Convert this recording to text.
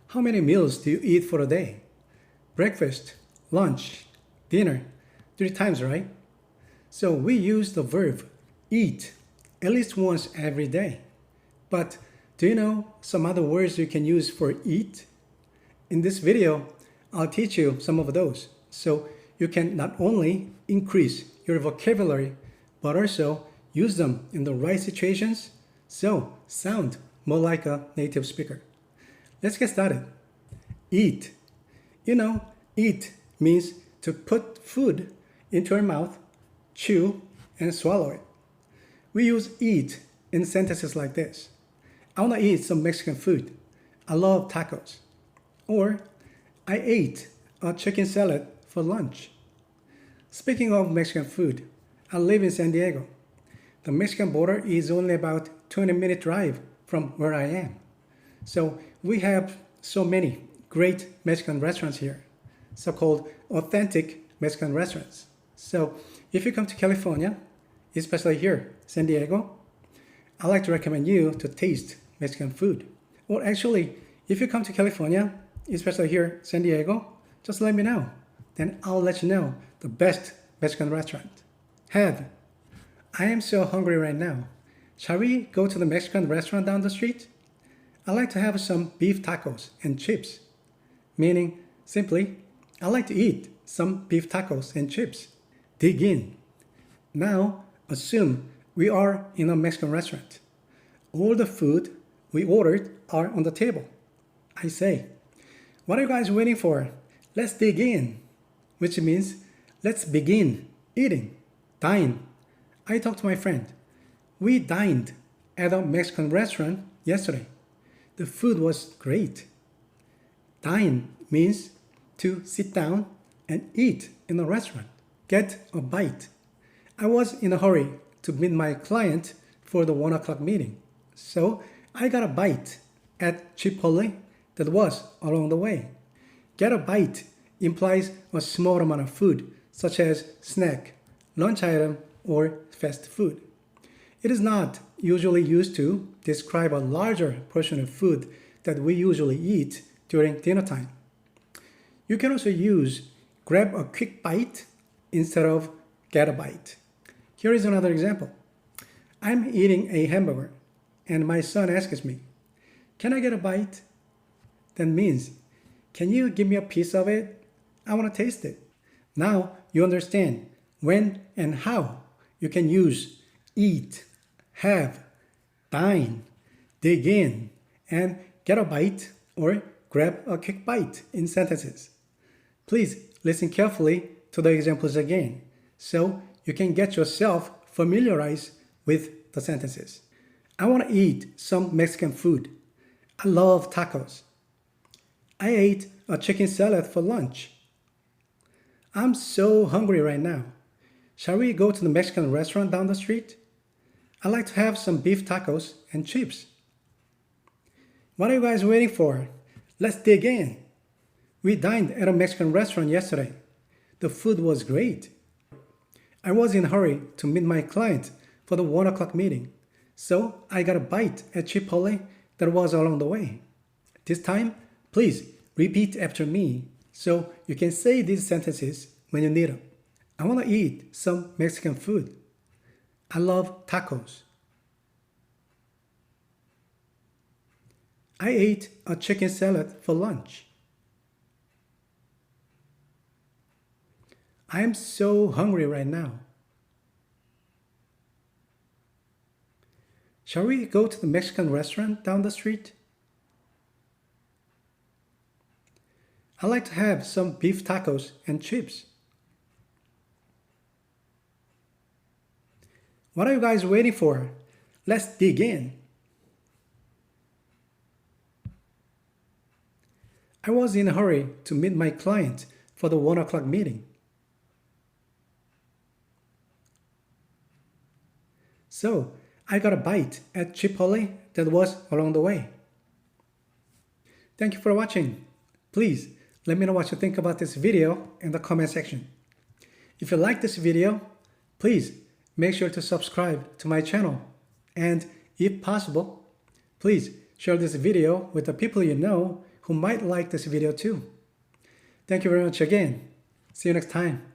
How many meals do you eat for a day? Breakfast, lunch, dinner, 3 times, right? So we use the verb eat at least once every day. But do you know some other words you can use for eat? In this video, I'll teach you some of those so you can not only increase your vocabulary but also use them in the right situations so sound more like a native speaker. Let's get started. Eat. Eat means to put food into your mouth, chew, and swallow it. We use eat in sentences like this. I want to eat some Mexican food. I love tacos. Or, I ate a chicken salad for lunch. Speaking of Mexican food, I live in San Diego. The Mexican border is only about 20-minute drive from where I am. So we have so many great Mexican restaurants here, so-called authentic Mexican restaurants. So if you come to California, especially here, San Diego, I'd like to recommend you to taste Mexican food. Or actually, if you come to California, especially here, San Diego, just let me know. Then I'll let you know the best Mexican restaurant. I am so hungry right now. Shall we go to the Mexican restaurant down the street? I'd like to have some beef tacos and chips. Meaning, simply, I like to eat some beef tacos and chips. Dig in. Now, assume we are in a Mexican restaurant. All the food we ordered are on the table. I say, what are you guys waiting for? Let's dig in. Which means, let's begin eating. Dine. I talked to my friend. We dined at a Mexican restaurant yesterday. The food was great. Dine means to sit down and eat in a restaurant. Get a bite. I was in a hurry to meet my client for the 1 o'clock meeting. So I got a bite at Chipotle that was along the way. Get a bite implies a small amount of food, such as snack, lunch item, or fast food. It is not usually used to describe a larger portion of food that we usually eat during dinner time. You can also use grab a quick bite instead of get a bite. Here is another example. I'm eating a hamburger and my son asks me, can I get a bite? That means, can you give me a piece of it? I want to taste it. Now you understand when and how you can use eat, have, dine, dig in, and get a bite or grab a quick bite in sentences. Please listen carefully to the examples again so you can get yourself familiarized with the sentences. I want to eat some Mexican food. I love tacos. I ate a chicken salad for lunch. I'm so hungry right now. Shall we go to the Mexican restaurant down the street? I'd like to have some beef tacos and chips. What are you guys waiting for? Let's dig in. We dined at a Mexican restaurant yesterday. The food was great. I was in a hurry to meet my client for the 1 o'clock meeting, so I got a bite at Chipotle that was along the way. This time, please repeat after me so you can say these sentences when you need them. I want to eat some Mexican food. I love tacos. I ate a chicken salad for lunch. I am so hungry right now. Shall we go to the Mexican restaurant down the street? I'd like to have some beef tacos and chips. What are you guys waiting for? Let's dig in. I was in a hurry to meet my client for the 1 o'clock meeting. So I got a bite at Chipotle that was along the way. Thank you for watching. Please let me know what you think about this video in the comment section. If you like this video, please make sure to subscribe to my channel. And if possible, please share this video with the people you know who might like this video too. Thank you very much again. See you next time.